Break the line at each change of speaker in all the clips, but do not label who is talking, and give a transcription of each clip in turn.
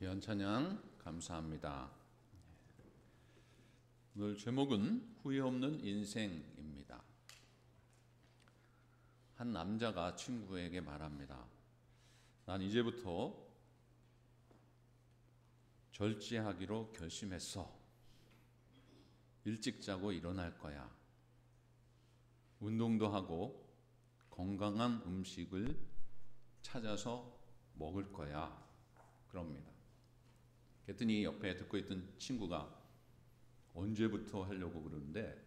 귀한 찬양 감사합니다. 오늘 제목은 후회 없는 인생입니다. 한 남자가 친구에게 말합니다. 난 이제부터 절제하기로 결심했어. 일찍 자고 일어날 거야. 운동도 하고 건강한 음식을 찾아서 먹을 거야. 그럽니다. 그랬더니 옆에 듣고 있던 친구가 언제부터 하려고 그러는데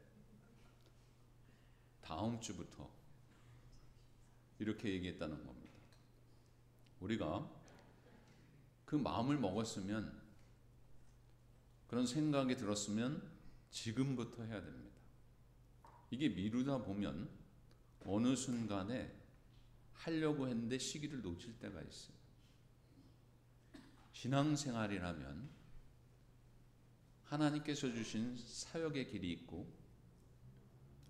다음 주부터 이렇게 얘기했다는 겁니다. 우리가 그 마음을 먹었으면, 그런 생각이 들었으면 지금부터 해야 됩니다. 이게 미루다 보면 어느 순간에 하려고 했는데 시기를 놓칠 때가 있어요. 신앙생활이라면 하나님께서 주신 사역의 길이 있고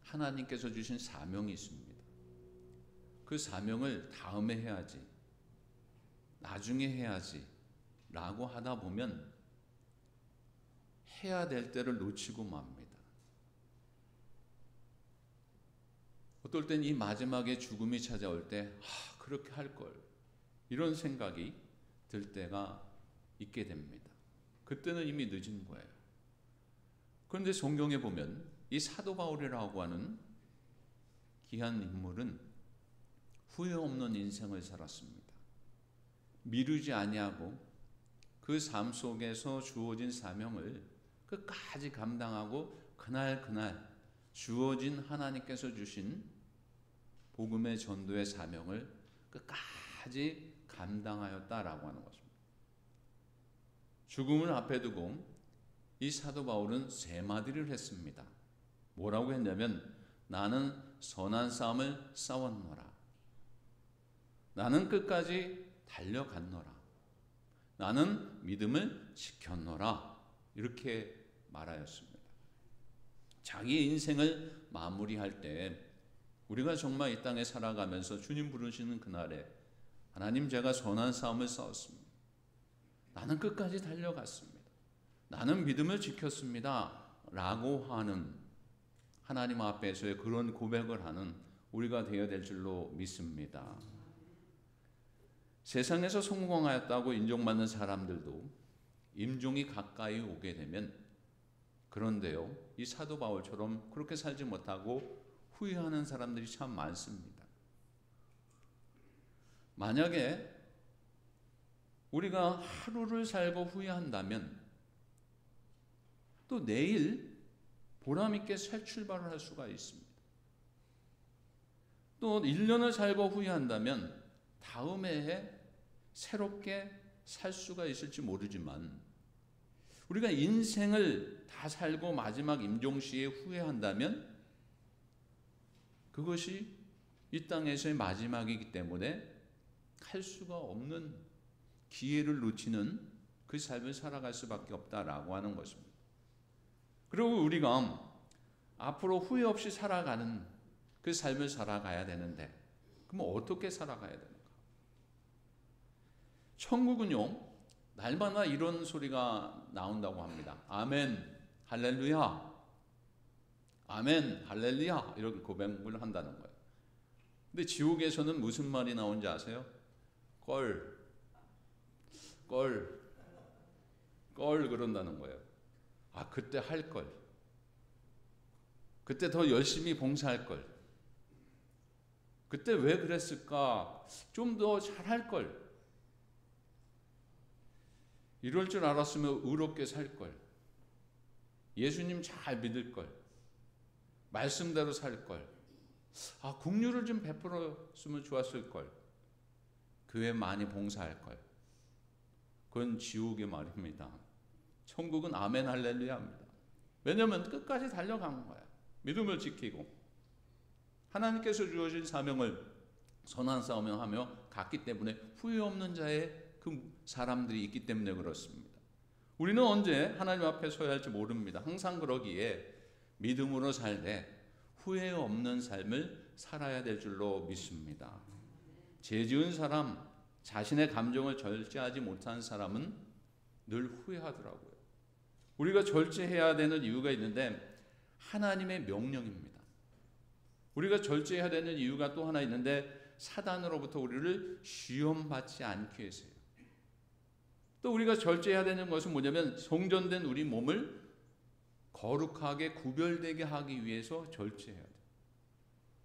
하나님께서 주신 사명이 있습니다. 그 사명을 다음에 해야지, 나중에 해야지 라고 하다 보면 해야 될 때를 놓치고 맙니다. 어떨 땐 이 마지막에 죽음이 찾아올 때 그렇게 할 걸, 이런 생각이 들 때가 있게 됩니다. 그때는 이미 늦은 거예요. 그런데 성경에 보면 이 사도 바울이라고 하는 귀한 인물은 후회 없는 인생을 살았습니다. 미루지 아니하고 그 삶 속에서 주어진 사명을 끝까지 감당하고 그날 주어진 하나님께서 주신 복음의 전도의 사명을 끝까지 감당하였다라고 하는 것입니다. 죽음을 앞에 두고 이 사도 바울은 세 마디를 했습니다. 뭐라고 했냐면, 나는 선한 싸움을 싸웠노라. 나는 끝까지 달려갔노라. 나는 믿음을 지켰노라. 이렇게 말하였습니다. 자기 인생을 마무리할 때 우리가 정말 이 땅에 살아가면서 주님 부르시는 그날에, 하나님, 제가 선한 싸움을 싸웠습니다. 나는 끝까지 달려갔습니다. 나는 믿음을 지켰습니다. 라고 하는, 하나님 앞에서의 그런 고백을 하는 우리가 되어야 될 줄로 믿습니다. 세상에서 성공하였다고 인정받는 사람들도 임종이 가까이 오게 되면, 그런데요, 이 사도 바울처럼 그렇게 살지 못하고 후회하는 사람들이 참 많습니다. 만약에 우리가 하루를 살고 후회한다면 또 내일 보람있게 새 출발을 할 수가 있습니다. 또 1년을 살고 후회한다면 다음 해에 새롭게 살 수가 있을지 모르지만, 우리가 인생을 다 살고 마지막 임종시에 후회한다면 그것이 이 땅에서의 마지막이기 때문에 할 수가 없는 기회를 놓치는 그 삶을 살아갈 수밖에 없다라고 하는 것입니다. 그리고 우리가 앞으로 후회 없이 살아가는 그 삶을 살아가야 되는데, 그럼 어떻게 살아가야 되는가? 천국은요, 날마다 이런 소리가 나온다고 합니다. 아멘, 할렐루야. 아멘, 할렐루야. 이렇게 고백을 한다는 거예요. 근데 지옥에서는 무슨 말이 나온지 아세요? 껄 그런다는 거예요. 그때 할 걸. 그때 더 열심히 봉사할 걸. 그때 왜 그랬을까? 좀 더 잘할 걸. 이럴 줄 알았으면 의롭게 살 걸. 예수님 잘 믿을 걸. 말씀대로 살 걸. 긍휼을 좀 베풀었으면 좋았을 걸. 교회 많이 봉사할 걸. 그건 지옥의 말입니다. 천국은 아멘 할렐루야입니다. 왜냐하면 끝까지 달려간 거야. 믿음을 지키고 하나님께서 주어진 사명을 선한 싸움을 하며 갔기 때문에 후회 없는 자의 그 사람들이 있기 때문에 그렇습니다. 우리는 언제 하나님 앞에 서야 할지 모릅니다. 항상 그러기에 믿음으로 살되 후회 없는 삶을 살아야 될 줄로 믿습니다. 죄 지은 사람, 자신의 감정을 절제하지 못한 사람은 늘 후회하더라고요. 우리가 절제해야 되는 이유가 있는데 하나님의 명령입니다. 우리가 절제해야 되는 이유가 또 하나 있는데 사단으로부터 우리를 시험받지 않기 위해서요. 또 우리가 절제해야 되는 것은 뭐냐면 성전된 우리 몸을 거룩하게 구별되게 하기 위해서 절제해야 돼요.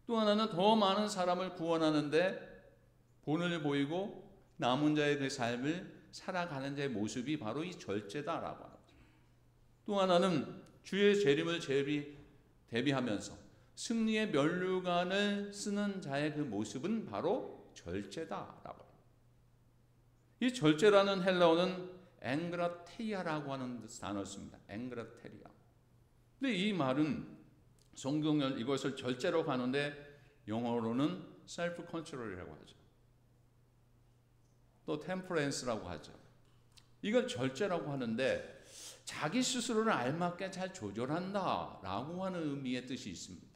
또 하나는 더 많은 사람을 구원하는데 본을 보이고 남은 자의 그 삶을 살아가는 자의 모습이 바로 이 절제다라고 하는 거죠. 또 하나는 주의 재림을 대비하면서 승리의 면류관을 쓰는 자의 그 모습은 바로 절제다라고 합니다. 이 절제라는 헬라어는 앵그라테리아라고 하는 단어를 씁니다. 앵그라테리아. 근데 이 말은 성경은 이것을 절제로 가는데 영어로는 셀프 컨트롤이라고 하죠. 또 템퍼런스라고 하죠. 이걸 절제라고 하는데 자기 스스로를 알맞게 잘 조절한다라고 하는 의미의 뜻이 있습니다.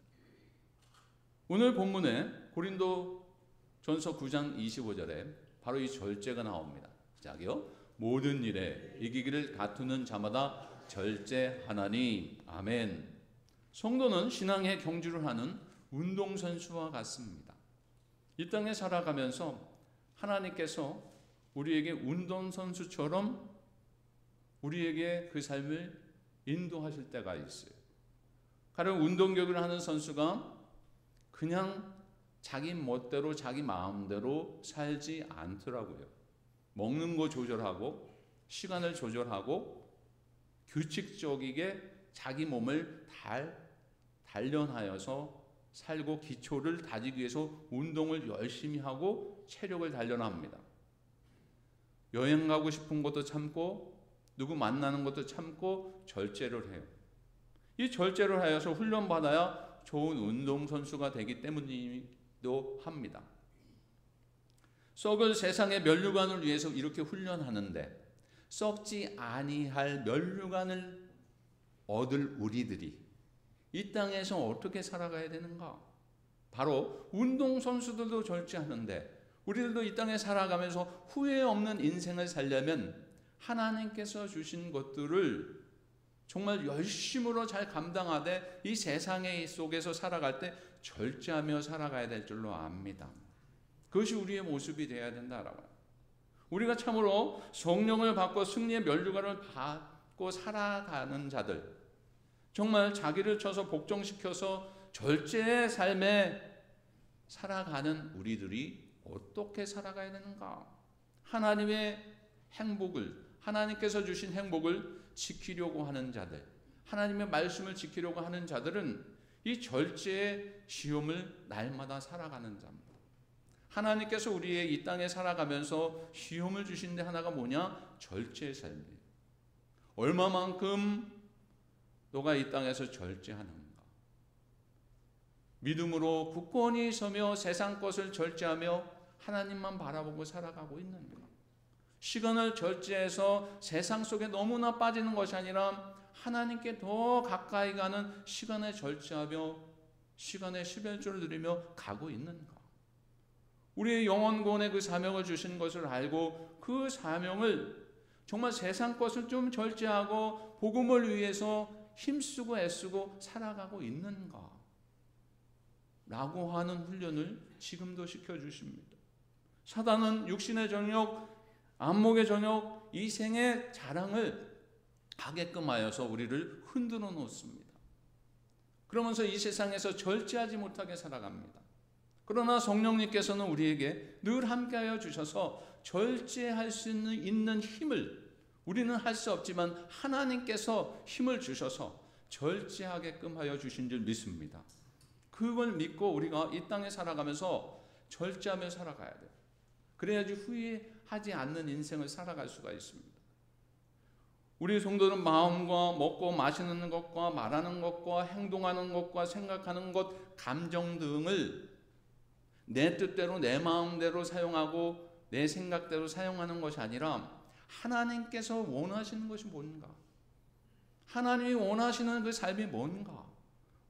오늘 본문에 고린도전서 9장 25절에 바로 이 절제가 나옵니다. 시작이요. 모든 일에 이기기를 다투는 자마다 절제하나니. 아멘. 성도는 신앙의 경주를 하는 운동선수와 같습니다. 이 땅에 살아가면서 하나님께서 우리에게 운동선수처럼 우리에게 그 삶을 인도하실 때가 있어요. 가령 운동경기를 하는 선수가 그냥 자기 멋대로 자기 마음대로 살지 않더라고요. 먹는 거 조절하고 시간을 조절하고 규칙적이게 자기 몸을 단련하여서 살고 기초를 다지기 위해서 운동을 열심히 하고 체력을 단련합니다. 여행 가고 싶은 것도 참고 누구 만나는 것도 참고 절제를 해요. 이 절제를 하여서 훈련받아야 좋은 운동선수가 되기 때문이기도 합니다. 썩을 세상의 면류관을 위해서 이렇게 훈련하는데 썩지 아니할 면류관을 얻을 우리들이 이 땅에서 어떻게 살아가야 되는가? 바로 운동선수들도 절제하는데 우리들도 이 땅에 살아가면서 후회 없는 인생을 살려면 하나님께서 주신 것들을 정말 열심으로 잘 감당하되 이 세상의 속에서 살아갈 때 절제하며 살아가야 될 줄로 압니다. 그것이 우리의 모습이 되어야 된다라고. 우리가 참으로 성령을 받고 승리의 면류관을 받고 살아가는 자들, 정말 자기를 쳐서 복종시켜서 절제의 삶에 살아가는 우리들이 어떻게 살아가야 되는가? 하나님의 행복을, 하나님께서 주신 행복을 지키려고 하는 자들, 하나님의 말씀을 지키려고 하는 자들은 이 절제의 시험을 날마다 살아가는 자입니다. 하나님께서 우리의 이 땅에 살아가면서 시험을 주신 데 하나가 뭐냐? 절제의 삶이에요. 얼마만큼 너가 이 땅에서 절제하는가? 믿음으로 굳건히 서며 세상 것을 절제하며 하나님만 바라보고 살아가고 있는가? 시간을 절제해서 세상 속에 너무나 빠지는 것이 아니라 하나님께 더 가까이 가는 시간을 절제하며 시간의 십일조를 누리며 가고 있는가? 우리의 영혼권의 그 사명을 주신 것을 알고 그 사명을 정말 세상 것을 좀 절제하고 복음을 위해서 힘쓰고 애쓰고 살아가고 있는가? 라고 하는 훈련을 지금도 시켜주십니다. 사단은 육신의 정욕, 안목의 정욕, 이 생의 자랑을 하게끔 하여서 우리를 흔들어 놓습니다. 그러면서 이 세상에서 절제하지 못하게 살아갑니다. 그러나 성령님께서는 우리에게 늘 함께하여 주셔서 절제할 수 있는 힘을, 우리는 할 수 없지만 하나님께서 힘을 주셔서 절제하게끔 하여 주신 줄 믿습니다. 그걸 믿고 우리가 이 땅에 살아가면서 절제하며 살아가야 돼요. 그래야지 후회하지 않는 인생을 살아갈 수가 있습니다. 우리 성도는 마음과 먹고 마시는 것과 말하는 것과 행동하는 것과 생각하는 것, 감정 등을 내 뜻대로 내 마음대로 사용하고 내 생각대로 사용하는 것이 아니라 하나님께서 원하시는 것이 뭔가, 하나님이 원하시는 그 삶이 뭔가,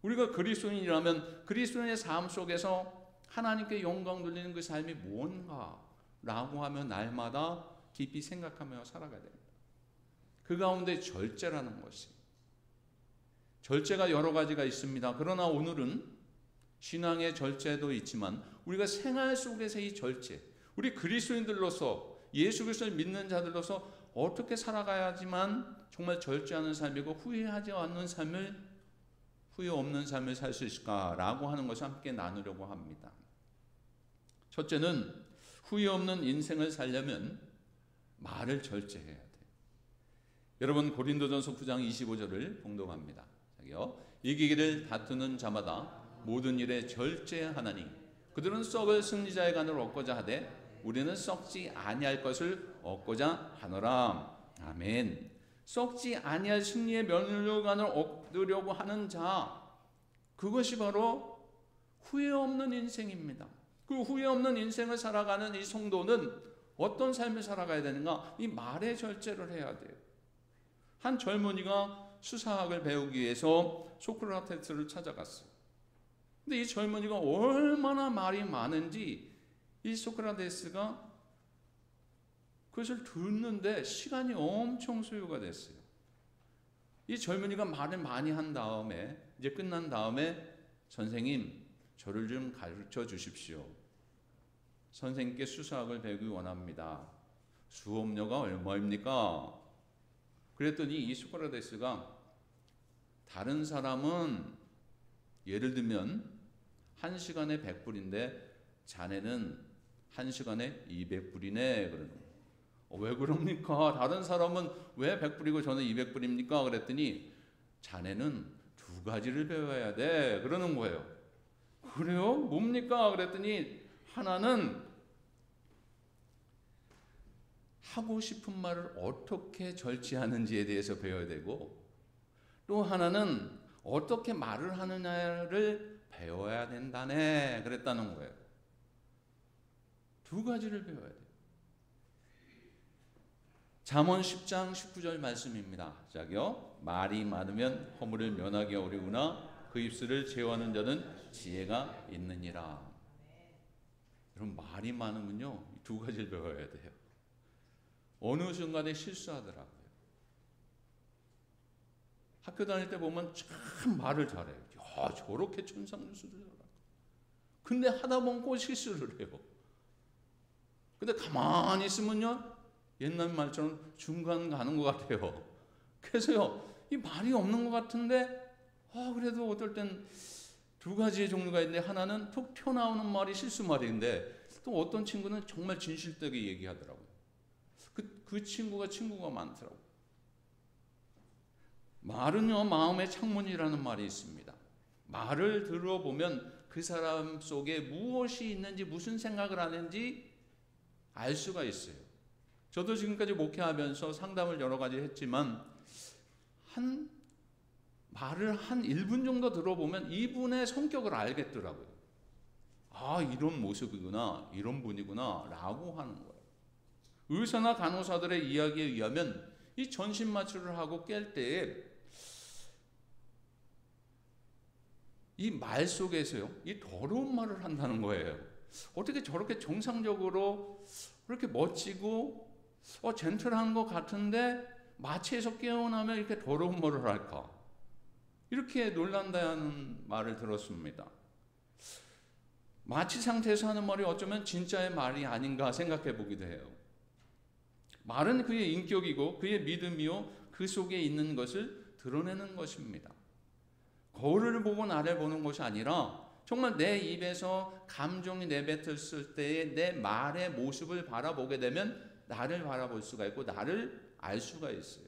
우리가 그리스도인이라면 그리스도인의 삶 속에서 하나님께 영광 돌리는 그 삶이 뭔가 라고 하면 날마다 깊이 생각하며 살아가야 됩니다. 그 가운데 절제라는 것이. 절제가 여러 가지가 있습니다. 그러나 오늘은 신앙의 절제도 있지만 우리가 생활 속에서 이 절제, 우리 그리스도인들로서 예수 그리스도를 믿는 자들로서 어떻게 살아가야지만 정말 절제하는 삶이고 후회하지 않는 삶을, 후회 없는 삶을 살 수 있을까라고 하는 것을 함께 나누려고 합니다. 첫째는 후회 없는 인생을 살려면 말을 절제해야 돼요. 여러분 고린도전서 9장 25절을 봉독합니다. 이기기를 다투는 자마다 모든 일에 절제하나니 그들은 썩을 승리자의 간을 얻고자 하되 우리는 썩지 아니할 것을 얻고자 하노라. 아멘. 썩지 아니할 승리의 면류관을 얻으려고 하는 자, 그것이 바로 후회 없는 인생입니다. 그 후회 없는 인생을 살아가는 이 성도는 어떤 삶을 살아가야 되는가? 이 말의 절제를 해야 돼요. 한 젊은이가 수사학을 배우기 위해서 소크라테스를 찾아갔어요. 근데 이 젊은이가 얼마나 말이 많은지 이 소크라테스가 그것을 듣는데 시간이 엄청 소요가 됐어요. 이 젊은이가 말을 많이 한 다음에 이제 끝난 다음에 선생님 저를 좀 가르쳐 주십시오. 선생님께 수사학을 배우기 원합니다. 수업료가 얼마입니까? 그랬더니 이 소크라테스가 다른 사람은 예를 들면 1시간에 100불인데 자네는 1시간에 200불이네 그러는 거예요. 왜 그럽니까? 다른 사람은 왜 100불이고 저는 200불입니까? 그랬더니 자네는 두 가지를 배워야 돼 그러는 거예요. 그래요? 뭡니까? 그랬더니 하나는 하고 싶은 말을 어떻게 절제하는지에 대해서 배워야 되고 또 하나는 어떻게 말을 하느냐를 배워야 된다네 그랬다는 거예요. 두 가지를 배워야 돼요. 잠언 10장 19절 말씀입니다. 시작이요. 말이 많으면 허물을 면하기 어려우나 그 입술을 제어하는 자는 지혜가 있느니라. 여러분 말이 많으면요 두 가지를 배워야 돼요. 어느 순간에 실수하더라고요. 학교 다닐 때 보면 참 말을 잘해요. 야, 저렇게 천상유수를 잘하고. 근데 하다 보면 꼭 실수를 해요. 근데 가만히 있으면요 옛날 말처럼 중간 가는 것 같아요. 그래서요 이 말이 없는 것 같은데 그래도 어떨 땐 두 가지의 종류가 있는데 하나는 툭 튀어나오는 말이 실수 말인데 또 어떤 친구는 정말 진실되게 얘기하더라고요. 그 친구가 많더라고요. 말은요 마음의 창문이라는 말이 있습니다. 말을 들어보면 그 사람 속에 무엇이 있는지 무슨 생각을 하는지 알 수가 있어요. 저도 지금까지 목회하면서 상담을 여러 가지 했지만 말을 한 1분 정도 들어보면 이분의 성격을 알겠더라고요. 이런 모습이구나 이런 분이구나 라고 하는 거예요. 의사나 간호사들의 이야기에 의하면 이 전신마취를 하고 깰 때에 이 말 속에서요 이 더러운 말을 한다는 거예요. 어떻게 저렇게 정상적으로 그렇게 멋지고 젠틀한 것 같은데 마취에서 깨어나면 이렇게 더러운 말을 할까? 이렇게 놀란다는 말을 들었습니다. 마취 상태에서 하는 말이 어쩌면 진짜의 말이 아닌가 생각해 보기도 해요. 말은 그의 인격이고 그의 믿음이요 그 속에 있는 것을 드러내는 것입니다. 거울을 보고 나를 보는 것이 아니라 정말 내 입에서 감정이 내뱉었을 때의 내 말의 모습을 바라보게 되면 나를 바라볼 수가 있고 나를 알 수가 있어요.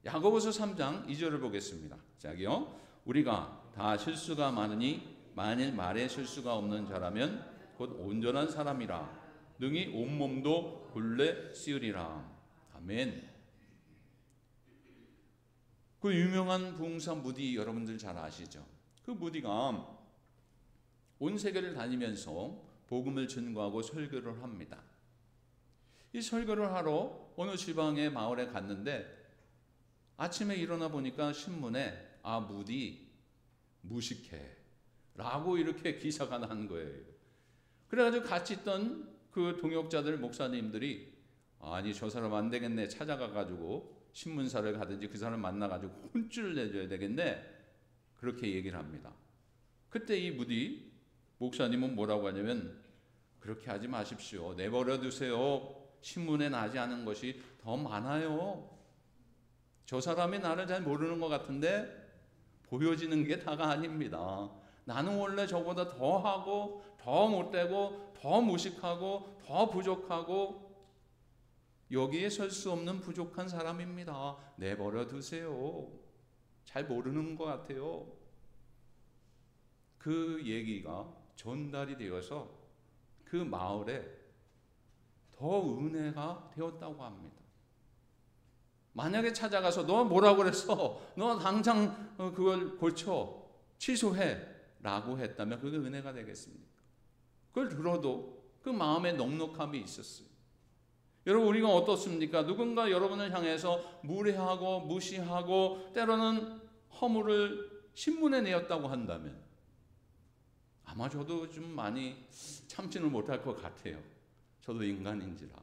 야고보서 3장 2절을 보겠습니다. 자기요. 우리가 다 실수가 많으니 만일 말에 실수가 없는 자라면 곧 온전한 사람이라 능히 온몸도 굴레 씌우리라. 아멘. 그 유명한 부흥사 무디 여러분들 잘 아시죠? 그 무디가 온 세계를 다니면서 복음을 전거하고 설교를 합니다. 이 설교를 하러 어느 지방의 마을에 갔는데 아침에 일어나 보니까 신문에 무디 무식해 라고 이렇게 기사가 난 거예요. 그래가지고 같이 있던 그 동역자들 목사님들이 아니 저 사람 안 되겠네, 찾아가가지고 신문사를 가든지 그 사람 만나가지고 혼쭐을 내줘야 되겠네, 그렇게 얘기를 합니다. 그때 이 무디 목사님은 뭐라고 하냐면, 그렇게 하지 마십시오. 내버려 두세요. 신문에 나지 않은 것이 더 많아요. 저 사람이 나를 잘 모르는 것 같은데 보여지는 게 다가 아닙니다. 나는 원래 저보다 더 하고 더 못되고 더 무식하고 더 부족하고 여기에 설 수 없는 부족한 사람입니다. 내버려 두세요. 잘 모르는 것 같아요. 그 얘기가 전달이 되어서 그 마을에 더 은혜가 되었다고 합니다. 만약에 찾아가서 너 뭐라고 그랬어? 너 당장 그걸 고쳐, 취소해 라고 했다면 그게 은혜가 되겠습니까? 그걸 들어도 그 마음에 넉넉함이 있었어요. 여러분, 우리가 어떻습니까? 누군가 여러분을 향해서 무례하고 무시하고 때로는 허물을 신문에 내었다고 한다면 아마 저도 좀 많이 참지는 못할 것 같아요. 저도 인간인지라.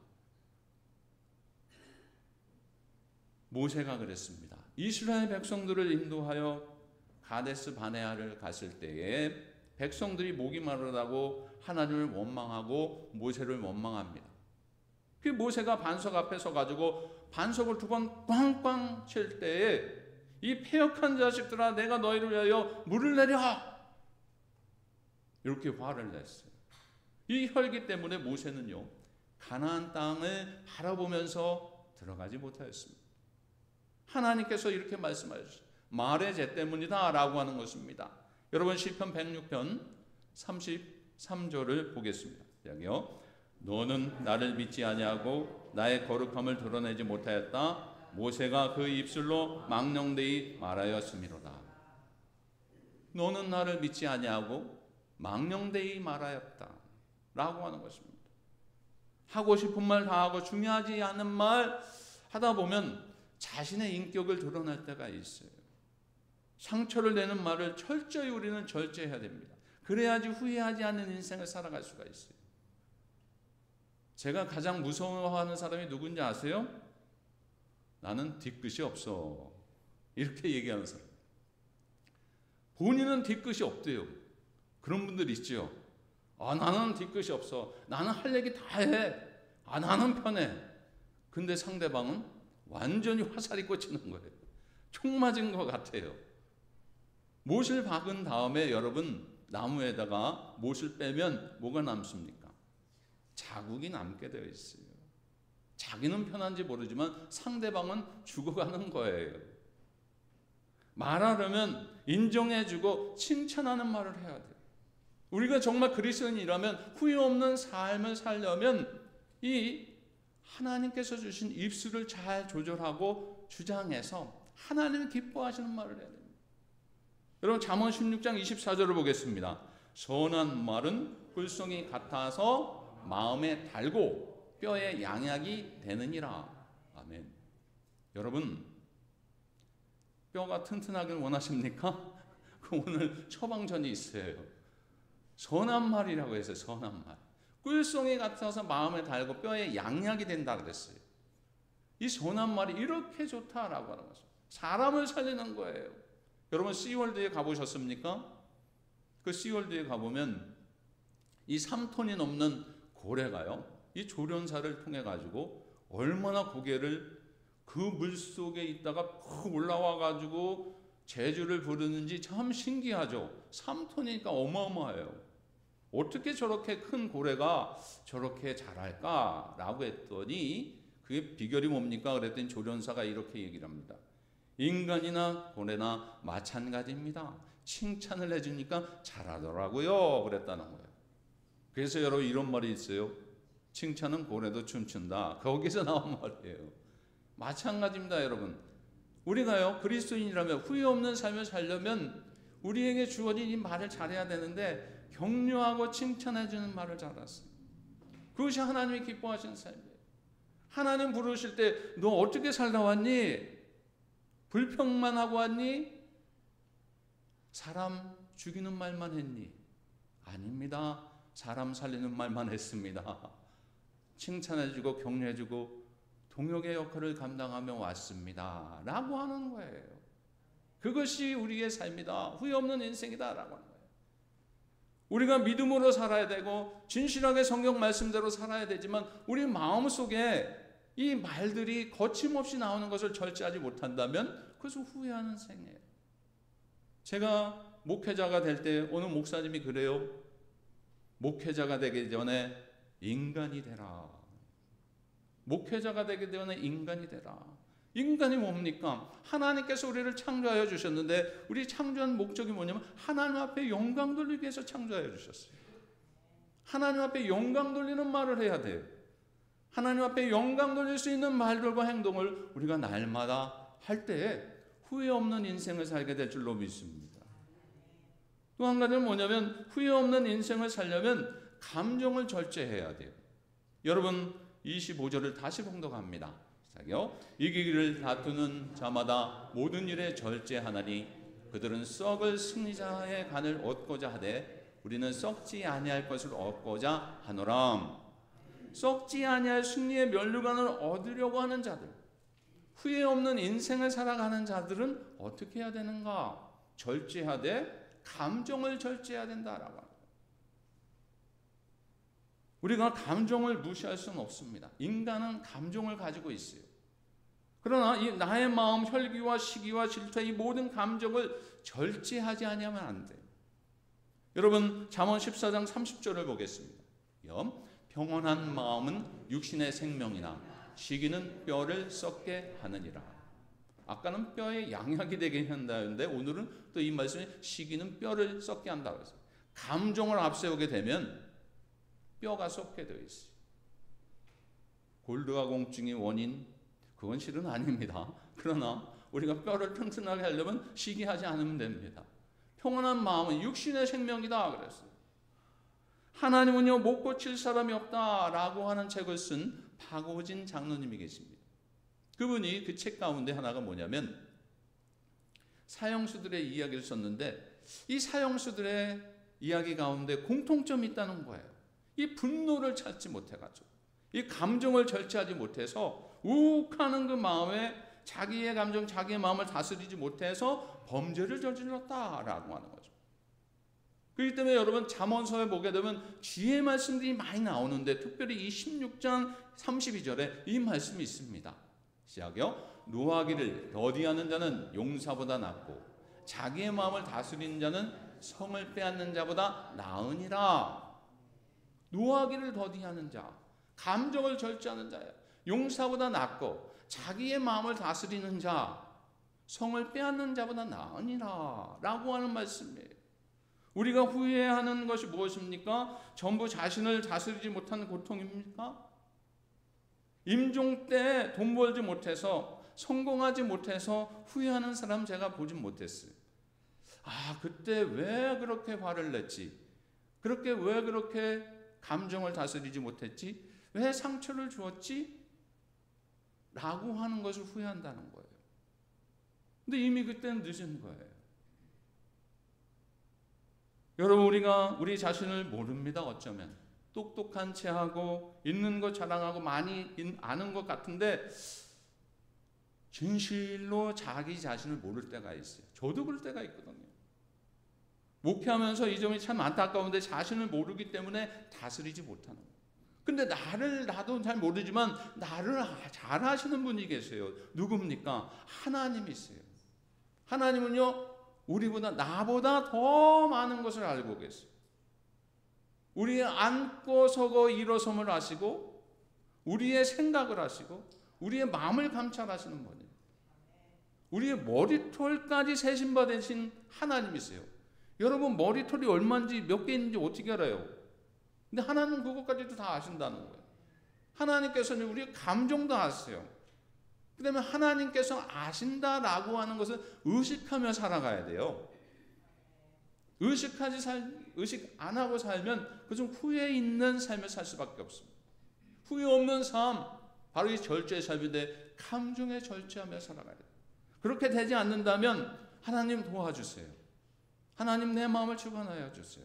모세가 그랬습니다. 이스라엘 백성들을 인도하여 가데스 바네아를 갔을 때에 백성들이 목이 마르다고 하나님을 원망하고 모세를 원망합니다. 그 모세가 반석 앞에 서가지고 반석을 두 번 꽝꽝 칠 때에 이 패역한 자식들아, 내가 너희를 위하여 물을 내려, 이렇게 화를 냈어요. 이 혈기 때문에 모세는요, 가나안 땅을 바라보면서 들어가지 못하였습니다. 하나님께서 이렇게 말씀하셨어요. 말의 죄 때문이다 라고 하는 것입니다. 여러분, 시편 106편 33절을 보겠습니다. 여기요. 너는 나를 믿지 아니하고 나의 거룩함을 드러내지 못하였다. 모세가 그 입술로 망령되이 말하였음이로다. 너는 나를 믿지 아니하고 망령되이 말하였다 라고 하는 것입니다. 하고 싶은 말 다 하고 중요하지 않은 말 하다 보면 자신의 인격을 드러낼 때가 있어요. 상처를 내는 말을 철저히 우리는 절제해야 됩니다. 그래야지 후회하지 않는 인생을 살아갈 수가 있어요. 제가 가장 무서워하는 사람이 누군지 아세요? 나는 뒤끝이 없어, 이렇게 얘기하는 사람. 본인은 뒤끝이 없대요. 그런 분들 있죠. 나는 뒤끝이 없어, 나는 할 얘기 다 해, 나는 편해. 근데 상대방은 완전히 화살이 꽂히는 거예요. 총 맞은 것 같아요. 못을 박은 다음에 여러분, 나무에다가 못을 빼면 뭐가 남습니까? 자국이 남게 되어 있어요. 자기는 편한지 모르지만 상대방은 죽어가는 거예요. 말하려면 인정해주고 칭찬하는 말을 해야 돼요. 우리가 정말 그리스도인이라면 후회 없는 삶을 살려면 이 하나님께서 주신 입술을 잘 조절하고 주장해서 하나님을 기뻐하시는 말을 해야 됩니다. 여러분, 잠언 16장 24절을 보겠습니다. 선한 말은 꿀송이 같아서 마음에 달고 뼈에 양약이 되느니라. 아멘. 여러분, 뼈가 튼튼하길 원하십니까? 그 오늘 처방전이 있어요. 선한 말이라고 해서 선한 말. 꿀송이 같아서 마음에 달고 뼈에 양약이 된다 그랬어요. 이 선한 말이 이렇게 좋다라고 하는 거죠. 사람을 살리는 거예요. 여러분, 시월드에 가보셨습니까? 그 시월드에 가보면 이 3톤이 넘는 고래가요, 이 조련사를 통해 가지고 얼마나 고개를 그 물속에 있다가 푹 올라와 가지고 제주를 부르는지 참 신기하죠. 3톤이니까 어마어마해요. 어떻게 저렇게 큰 고래가 저렇게 자랄까라고 했더니 그게 비결이 뭡니까? 그랬더니 조련사가 이렇게 얘기를 합니다. 인간이나 고래나 마찬가지입니다. 칭찬을 해주니까 잘하더라고요. 그랬다는 거예요. 그래서 여러분, 이런 말이 있어요. 칭찬은 고래도 춤춘다. 거기서 나온 말이에요. 마찬가지입니다, 여러분. 우리가요, 그리스도인이라면 후회 없는 삶을 살려면 우리에게 주어진 이 말을 잘해야 되는데 격려하고 칭찬해주는 말을 잘했어요. 그것이 하나님이 기뻐하시는 삶이에요. 하나님 부르실 때 너 어떻게 살다 왔니? 불평만 하고 왔니? 사람 죽이는 말만 했니? 아닙니다. 사람 살리는 말만 했습니다. 칭찬해주고 격려해주고 동역의 역할을 감당하며 왔습니다 라고 하는 거예요. 그것이 우리의 삶이다, 후회 없는 인생이다 라고 하는 거예요. 우리가 믿음으로 살아야 되고 진실하게 성경 말씀대로 살아야 되지만 우리 마음속에 이 말들이 거침없이 나오는 것을 절제하지 못한다면 그것은 후회하는 생이에요. 제가 목회자가 될 때 어느 목사님이 그래요. 목회자가 되기 전에 인간이 되라. 목회자가 되기 전에 인간이 되라. 인간이 뭡니까? 하나님께서 우리를 창조하여 주셨는데 우리 창조한 목적이 뭐냐면 하나님 앞에 영광 돌리기 위해서 창조하여 주셨어요. 하나님 앞에 영광 돌리는 말을 해야 돼요. 하나님 앞에 영광 돌릴 수 있는 말들과 행동을 우리가 날마다 할 때에 후회 없는 인생을 살게 될 줄로 믿습니다. 또 한 가지는 뭐냐면 후회 없는 인생을 살려면 감정을 절제해야 돼요. 여러분 25절을 다시 봉독합니다. 시작요. 이기기를 다투는 자마다 모든 일에 절제하나니 그들은 썩을 승리자의 간을 얻고자 하되 우리는 썩지 아니할 것을 얻고자 하노라. 썩지 아니할 승리의 면류관을 얻으려고 하는 자들, 후회 없는 인생을 살아가는 자들은 어떻게 해야 되는가? 절제하되 감정을 절제해야 된다라고 합니다. 우리가 감정을 무시할 수는 없습니다. 인간은 감정을 가지고 있어요. 그러나 이 나의 마음, 혈기와 시기와 질투, 이 모든 감정을 절제하지 아니하면 안 돼요. 여러분 잠언 14장 30절을 보겠습니다. 평온한 마음은 육신의 생명이나 시기는 뼈를 썩게 하느니라. 아까는 뼈에 양약이 되게 한다는데 오늘은 또 이 말씀이 시기는 뼈를 썩게 한다고 했어요. 감정을 앞세우게 되면 뼈가 썩게 되어 있어요. 골드가 공증의 원인, 그건 실은 아닙니다. 그러나 우리가 뼈를 튼튼하게 하려면 시기하지 않으면 됩니다. 평온한 마음은 육신의 생명이다 그랬어요. 하나님은요 못 고칠 사람이 없다라고 하는 책을 쓴 박오진 장로님이 계십니다. 그분이 그 책 가운데 하나가 뭐냐면 사형수들의 이야기를 썼는데 이 사형수들의 이야기 가운데 공통점이 있다는 거예요. 이 분노를 참지 못해가지고 이 감정을 절제하지 못해서 욱하는 그 마음에 자기의 감정, 자기의 마음을 다스리지 못해서 범죄를 저질렀다라고 하는 거죠. 그렇기 때문에 여러분 잠언서에 보게 되면 지혜 말씀들이 많이 나오는데 특별히 이 16장 32절에 이 말씀이 있습니다. 시작이요. 노하기를 더디하는 자는 용사보다 낫고 자기의 마음을 다스리는 자는 성을 빼앗는 자보다 나으니라. 노하기를 더디하는 자, 감정을 절제하는 자예요. 용사보다 낫고 자기의 마음을 다스리는 자, 성을 빼앗는 자보다 나으니라 라고 하는 말씀이에요. 우리가 후회하는 것이 무엇입니까? 전부 자신을 다스리지 못하는 고통입니까? 임종 때 돈 벌지 못해서 성공하지 못해서 후회하는 사람 제가 보진 못했어요. 아, 그때 왜 그렇게 화를 냈지? 왜 그렇게 감정을 다스리지 못했지? 왜 상처를 주었지? 라고 하는 것을 후회한다는 거예요. 근데 이미 그때는 늦은 거예요. 여러분 우리가 우리 자신을 모릅니다. 어쩌면 똑똑한 체하고 있는 것 자랑하고 많이 아는 것 같은데 진실로 자기 자신을 모를 때가 있어요. 저도 그럴 때가 있거든요. 목회하면서 이 점이 참 안타까운데 자신을 모르기 때문에 다스리지 못하는 거예요. 근데 나도 잘 모르지만 나를 잘 아시는 분이 계세요. 누굽니까? 하나님이세요. 하나님은요 우리보다 나보다 더 많은 것을 알고 계세요. 우리의 앉고 서고 일어섬을 아시고 우리의 생각을 아시고 우리의 마음을 감찰하시는 분이에요. 우리의 머리털까지 세심받으신 하나님이세요. 여러분 머리털이 얼마인지 몇 개 있는지 어떻게 알아요? 근데 하나님은 그것까지도 다 아신다는 거예요. 하나님께서는 우리의 감정도 아세요. 그 다음에 하나님께서 아신다라고 하는 것을 의식하며 살아가야 돼요. 의식 안 하고 살면 그것은 후회 있는 삶을 살 수밖에 없습니다. 후회 없는 삶, 바로 이 절제의 삶인데 감정에 절제하며 살아가야 돼요. 그렇게 되지 않는다면 하나님 도와주세요. 하나님 내 마음을 주관하여 주세요.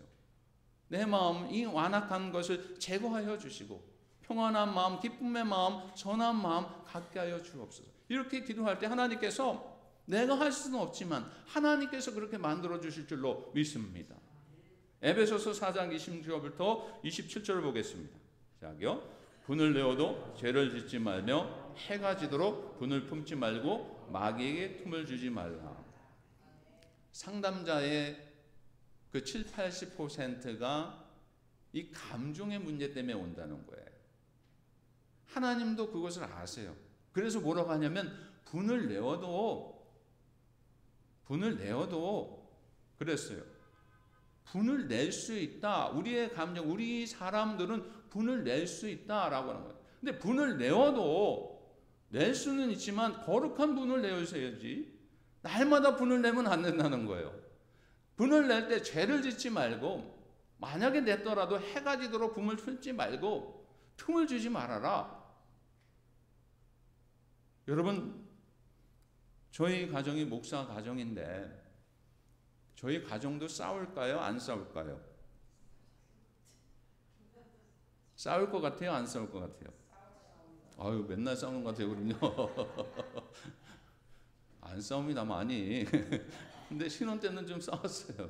내 마음 이 완악한 것을 제거하여 주시고 평안한 마음, 기쁨의 마음, 선한 마음 갖게 하여 주옵소서. 이렇게 기도할 때 하나님께서 내가 할 수는 없지만 하나님께서 그렇게 만들어 주실 줄로 믿습니다. 에베소서 4장 26절부터 27절을 보겠습니다. 시작이요. 분을 내어도 죄를 짓지 말며 해가 지도록 분을 품지 말고 마귀에게 틈을 주지 말라. 상담자의 그 70~80%가 이 감정의 문제 때문에 온다는 거예요. 하나님도 그것을 아세요. 그래서 뭐라고 하냐면 분을 내어도 그랬어요. 분을 낼 수 있다. 우리의 감정, 우리 사람들은 분을 낼 수 있다라고 하는 거예요. 근데 분을 내어도 낼 수는 있지만 거룩한 분을 내어야지. 날마다 분을 내면 안 된다는 거예요. 분을 낼 때 죄를 짓지 말고 만약에 냈더라도 해가 지도록 분을 품지 말고 틈을 주지 말아라. 여러분, 저희 가정이 목사 가정인데 저희 가정도 싸울까요? 안 싸울까요? 싸울 것 같아요? 안 싸울 것 같아요? 아유, 맨날 싸우는 것 같아요, 그럼요. 안 싸웁니다, 많이. 근데 신혼 때는 좀 싸웠어요.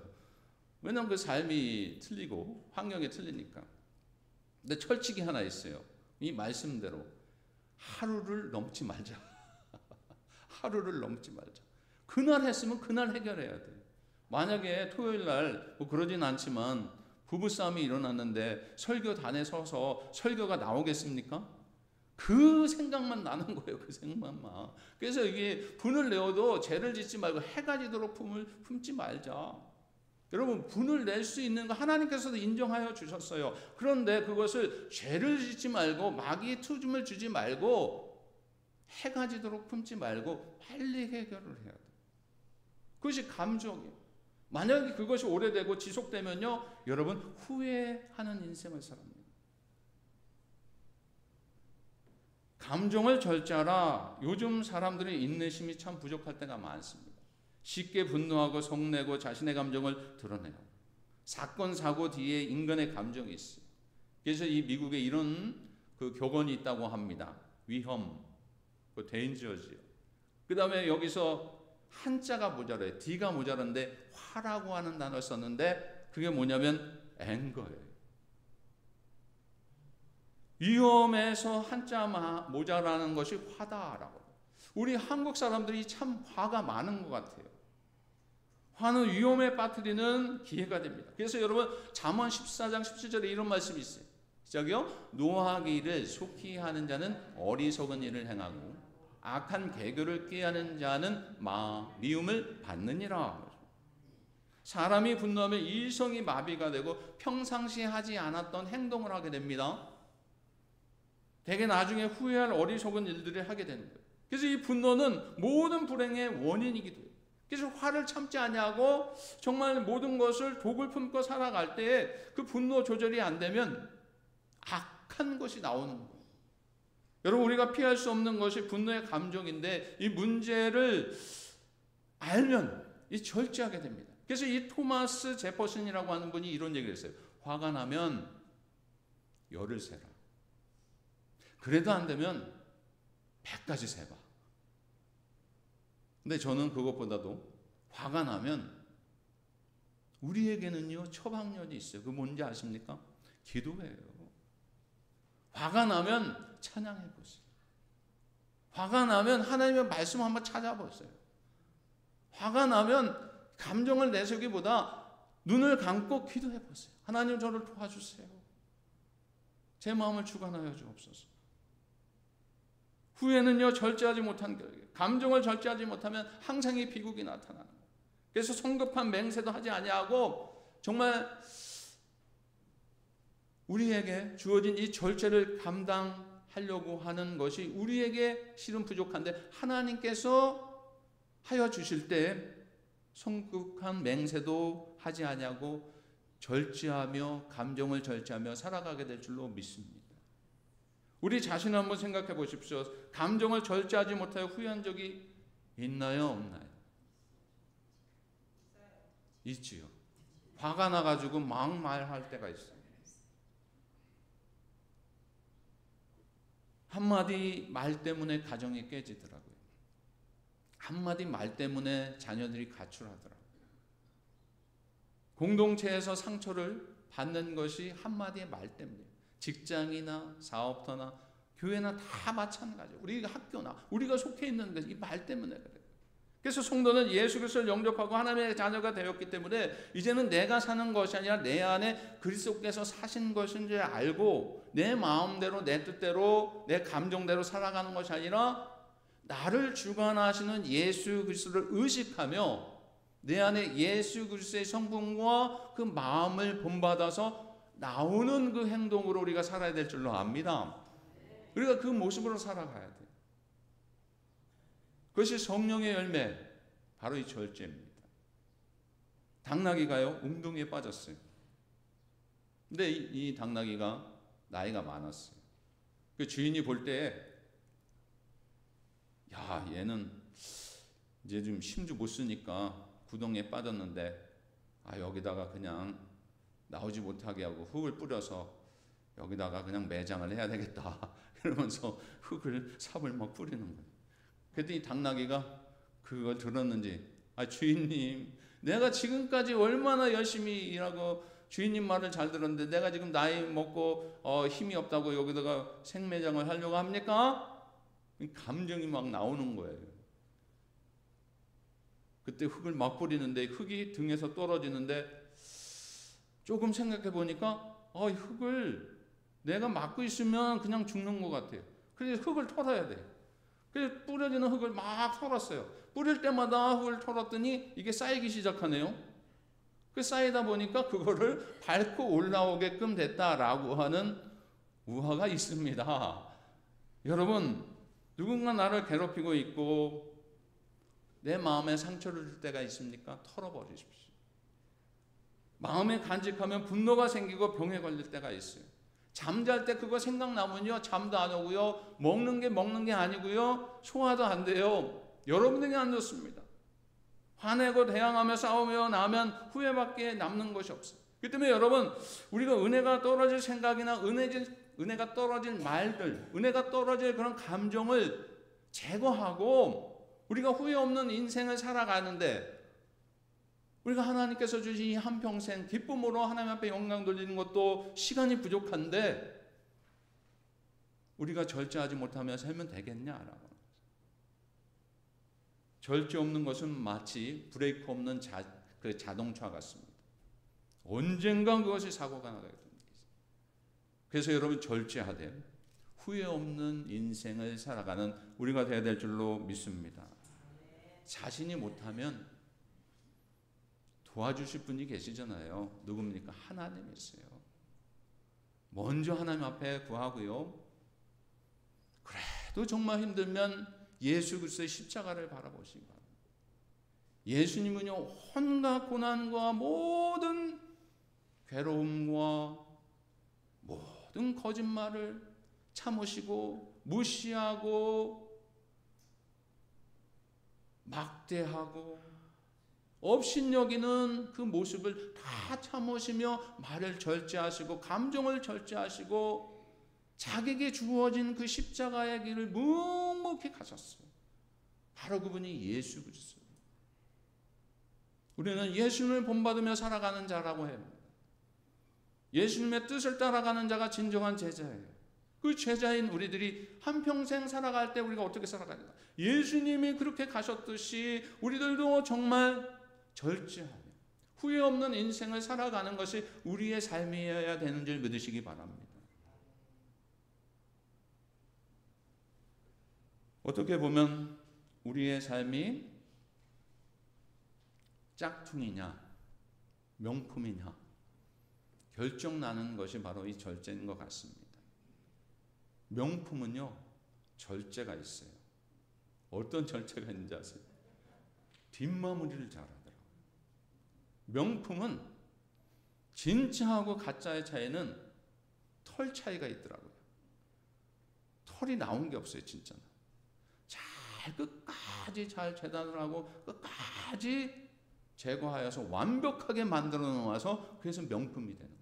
왜냐면 그 삶이 틀리고 환경이 틀리니까. 근데 철칙이 하나 있어요. 이 말씀대로 하루를 넘지 말자. 하루를 넘지 말자. 그날 했으면 그날 해결해야 돼. 만약에 토요일 날 뭐 그러진 않지만 부부싸움이 일어났는데 설교단에 서서 설교가 나오겠습니까? 그 생각만 나는 거예요. 그 생각만. 그래서 이게 분을 내어도 죄를 짓지 말고 해가 지도록 품을 품지 말자. 여러분, 분을 낼 수 있는 거 하나님께서도 인정하여 주셨어요. 그런데 그것을 죄를 짓지 말고 마귀의 투tum을 주지 말고 해가 지도록 품지 말고 빨리 해결을 해야 돼. 그것이 감정이에요. 만약에 그것이 오래되고 지속되면요, 여러분 후회하는 인생을 살합니다. 감정을 절제하라. 요즘 사람들의 인내심이 참 부족할 때가 많습니다. 쉽게 분노하고 성내고 자신의 감정을 드러내요. 사건 사고 뒤에 인간의 감정이 있어요. 그래서 이 미국에 이런 그 격언이 있다고 합니다. 위험, 그 데인저지요. 그 다음에 여기서 한자가 모자라요. D가 모자란데 화라고 하는 단어를 썼는데 그게 뭐냐면 앵거예요. 위험에서 한자 모자라는 것이 화다라고. 우리 한국 사람들이 참 화가 많은 것 같아요. 화는 위험에 빠뜨리는 기회가 됩니다. 그래서 여러분 잠언 14장 17절에 이런 말씀이 있어요. 시작이요. 노하기 일을 속히 하는 자는 어리석은 일을 행하고 악한 계교를 꾀하는 자는 미움을 받느니라. 사람이 분노하면 일성이 마비가 되고 평상시에 하지 않았던 행동을 하게 됩니다. 되게 나중에 후회할 어리석은 일들을 하게 되는 거예요. 그래서 이 분노는 모든 불행의 원인이기도 해요. 그래서 화를 참지 아니하고 정말 모든 것을 독을 품고 살아갈 때 그 분노 조절이 안 되면 악한 것이 나오는 거예요. 여러분, 우리가 피할 수 없는 것이 분노의 감정인데 이 문제를 알면 이 절제하게 됩니다. 그래서 이 토마스 제퍼슨이라고 하는 분이 이런 얘기를 했어요. 화가 나면 열을 세라. 그래도 안 되면 100까지 세봐. 근데 저는 그것보다도 화가 나면 우리에게는요 처방전이 있어요. 그 뭔지 아십니까? 기도예요. 화가 나면 찬양해 보세요. 화가 나면 하나님의 말씀 한번 찾아보세요. 화가 나면 감정을 내세우기보다 눈을 감고 기도해 보세요. 하나님, 저를 도와주세요. 제 마음을 주관하여 주옵소서. 후회는요 절제하지 못한 결과, 감정을 절제하지 못하면 항상 이 비극이 나타나는 거예요. 그래서 성급한 맹세도 하지 아니하고 정말 우리에게 주어진 이 절제를 감당하려고 하는 것이 우리에게 실은 부족한데 하나님께서 하여 주실 때 성급한 맹세도 하지 아니하고 절제하며 감정을 절제하며 살아가게 될 줄로 믿습니다. 우리 자신을 한번 생각해 보십시오. 감정을 절제하지 못하여 후회한 적이 있나요, 없나요? 있지요. 화가 나가지고 막말할 때가 있어요. 한마디 말 때문에 가정이 깨지더라고요. 한마디 말 때문에 자녀들이 가출하더라고요. 공동체에서 상처를 받는 것이 한마디의 말 때문이에요. 직장이나 사업터나 교회나 다 마찬가지예요. 우리가 학교나 우리가 속해 있는 것, 이 말 때문에 그래요. 그래서 성도는 예수 그리스도를 영접하고 하나님의 자녀가 되었기 때문에 이제는 내가 사는 것이 아니라 내 안에 그리스도께서 사신 것인 줄 알고 내 마음대로 내 뜻대로 내 감정대로 살아가는 것이 아니라 나를 주관하시는 예수 그리스도를 의식하며 내 안에 예수 그리스도의 성품과 그 마음을 본받아서 나오는 그 행동으로 우리가 살아야 될 줄로 압니다. 우리가 그 모습으로 살아가야 돼요. 그것이 성령의 열매, 바로 이 절제입니다. 당나귀가요, 웅덩이에 빠졌어요. 근데 이 당나귀가 나이가 많았어요. 그 주인이 볼 때, 야, 얘는 이제 좀 힘도 못 쓰니까 구덩이에 빠졌는데, 여기다가 그냥 나오지 못하게 하고 흙을 뿌려서 여기다가 그냥 매장을 해야 되겠다. 이러면서 흙을, 삽을 막 뿌리는 거예요. 그랬더니 당나귀가 그걸 들었는지, 주인님, 내가 지금까지 얼마나 열심히 일하고 주인님 말을 잘 들었는데 내가 지금 나이 먹고 힘이 없다고 여기다가 생매장을 하려고 합니까? 감정이 막 나오는 거예요. 그때 흙을 막 뿌리는데 흙이 등에서 떨어지는데 조금 생각해 보니까 이 흙을 내가 막고 있으면 그냥 죽는 것 같아요. 그래서 흙을 털어야 돼요. 그래서 뿌려지는 흙을 막 털었어요. 뿌릴 때마다 흙을 털었더니 이게 쌓이기 시작하네요. 그 쌓이다 보니까 그거를 밟고 올라오게끔 됐다라고 하는 우화가 있습니다. 여러분, 누군가 나를 괴롭히고 있고 내 마음에 상처를 줄 때가 있습니까? 털어버리십시오. 마음에 간직하면 분노가 생기고 병에 걸릴 때가 있어요. 잠잘 때 그거 생각나면요, 잠도 안 오고요, 먹는 게 아니고요, 소화도 안 돼요. 여러분에게 안 좋습니다. 화내고 대항하며 싸우며 나면 후회밖에 남는 것이 없어요. 그렇기 때문에 여러분, 우리가 은혜가 떨어질 생각이나 은혜가 떨어질 말들, 은혜가 떨어질 그런 감정을 제거하고 우리가 후회 없는 인생을 살아가는데, 우리가 하나님께서 주신 이 한평생 기쁨으로 하나님 앞에 영광 돌리는 것도 시간이 부족한데 우리가 절제하지 못하며 살면 되겠냐라고. 절제 없는 것은 마치 브레이크 없는 자동차 같습니다. 언젠가 그것이 사고가 나게 됩니다. 그래서 여러분, 절제하되 후회 없는 인생을 살아가는 우리가 되어야 될 줄로 믿습니다. 자신이 못하면 도와주실 분이 계시잖아요. 누굽니까? 하나님이세요. 먼저 하나님 앞에 구하고요. 그래도 정말 힘들면 예수 그리스도의 십자가를 바라보시기 바랍니다. 예수님은요, 온갖 고난과 모든 괴로움과 모든 거짓말을 참으시고 무시하고 막대하고 업신여기는 그 모습을 다 참으시며 말을 절제하시고 감정을 절제하시고 자기에게 주어진 그 십자가의 길을 묵묵히 가셨어요. 바로 그분이 예수 그리스도. 우리는 예수님을 본받으며 살아가는 자라고 해요. 예수님의 뜻을 따라가는 자가 진정한 제자예요. 그 제자인 우리들이 한평생 살아갈 때 우리가 어떻게 살아가는가? 예수님이 그렇게 가셨듯이 우리들도 정말 절제하며 후회 없는 인생을 살아가는 것이 우리의 삶이어야 되는 줄 믿으시기 바랍니다. 어떻게 보면 우리의 삶이 짝퉁이냐 명품이냐 결정나는 것이 바로 이 절제인 것 같습니다. 명품은요, 절제가 있어요. 어떤 절제가 있는지 아세요? 뒷마무리를 잘하더라고요. 명품은 진짜하고 가짜의 차이는 털 차이가 있더라고요. 털이 나온 게 없어요, 진짜는. 잘 끝까지 잘 재단을 하고 끝까지 제거하여서 완벽하게 만들어 놓아서 그래서 명품이 되는 거예요.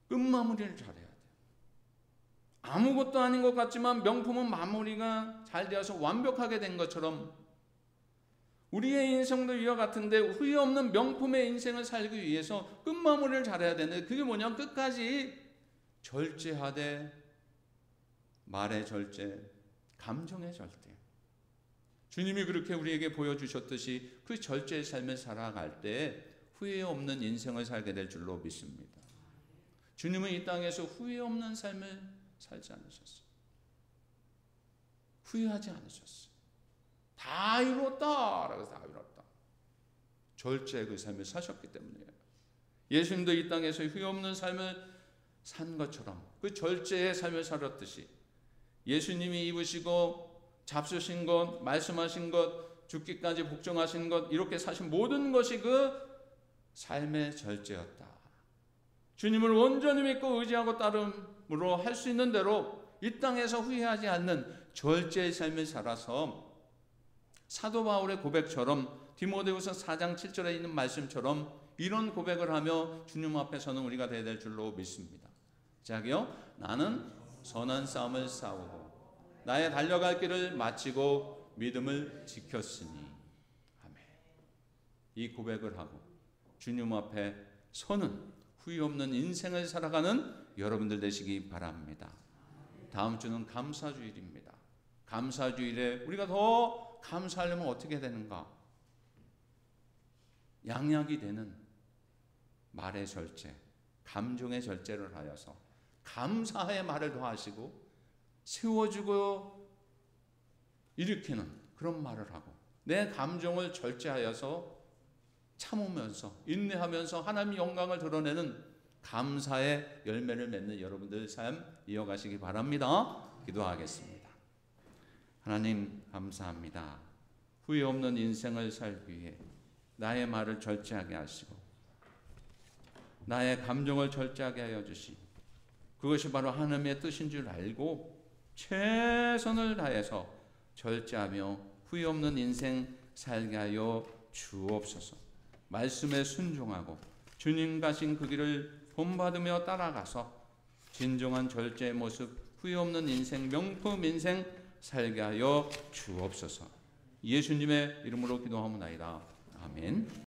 끝마무리를 잘해야 돼요. 아무것도 아닌 것 같지만 명품은 마무리가 잘 되어서 완벽하게 된 것처럼 우리의 인생도 이와 같은데 후회 없는 명품의 인생을 살기 위해서 끝마무리를 잘해야 되는데 그게 뭐냐면 끝까지 절제하되 말의 절제, 감정의 절제. 주님이 그렇게 우리에게 보여주셨듯이 그 절제의 삶을 살아갈 때 후회 없는 인생을 살게 될 줄로 믿습니다. 주님은 이 땅에서 후회 없는 삶을 살지 않으셨어요. 후회하지 않으셨어요. 다 이뤘다라고 해서 다 이뤘다. 절제의 그 삶을 사셨기 때문이에요. 예수님도 이 땅에서 후회 없는 삶을 산 것처럼 그 절제의 삶을 살았듯이 예수님이 입으시고 잡수신 것, 말씀하신 것, 죽기까지 복종하신 것 이렇게 사신 모든 것이 그 삶의 절제였다. 주님을 온전히 믿고 의지하고 따름으로 할 수 있는 대로 이 땅에서 후회하지 않는 절제의 삶을 살아서 사도 바울의 고백처럼 디모데후서 4장 7절에 있는 말씀처럼 이런 고백을 하며 주님 앞에서는 우리가 되어야 될 줄로 믿습니다. 자기요, 나는 선한 싸움을 싸우고 나의 달려갈 길을 마치고 믿음을 지켰으니. 아멘. 이 고백을 하고 주님 앞에 서는 후회 없는 인생을 살아가는 여러분들 되시기 바랍니다. 다음 주는 감사주일입니다. 감사주일에 우리가 더 감사하려면 어떻게 되는가? 양약이 되는 말의 절제, 감정의 절제를 하여서 감사의 말을 더하시고 세워주고 일으키는 그런 말을 하고 내 감정을 절제하여서 참으면서 인내하면서 하나님의 영광을 드러내는 감사의 열매를 맺는 여러분들 삶 이어가시기 바랍니다. 기도하겠습니다. 하나님 감사합니다. 후회 없는 인생을 살기 위해 나의 말을 절제하게 하시고 나의 감정을 절제하게 하여 주시고 그것이 바로 하나님의 뜻인 줄 알고 최선을 다해서 절제하며 후회 없는 인생 살게 하여 주옵소서. 말씀에 순종하고 주님 가신 그 길을 본받으며 따라가서 진정한 절제의 모습, 후회 없는 인생, 명품 인생 살게 하여 주옵소서. 예수님의 이름으로 기도하옵나이다. 아멘.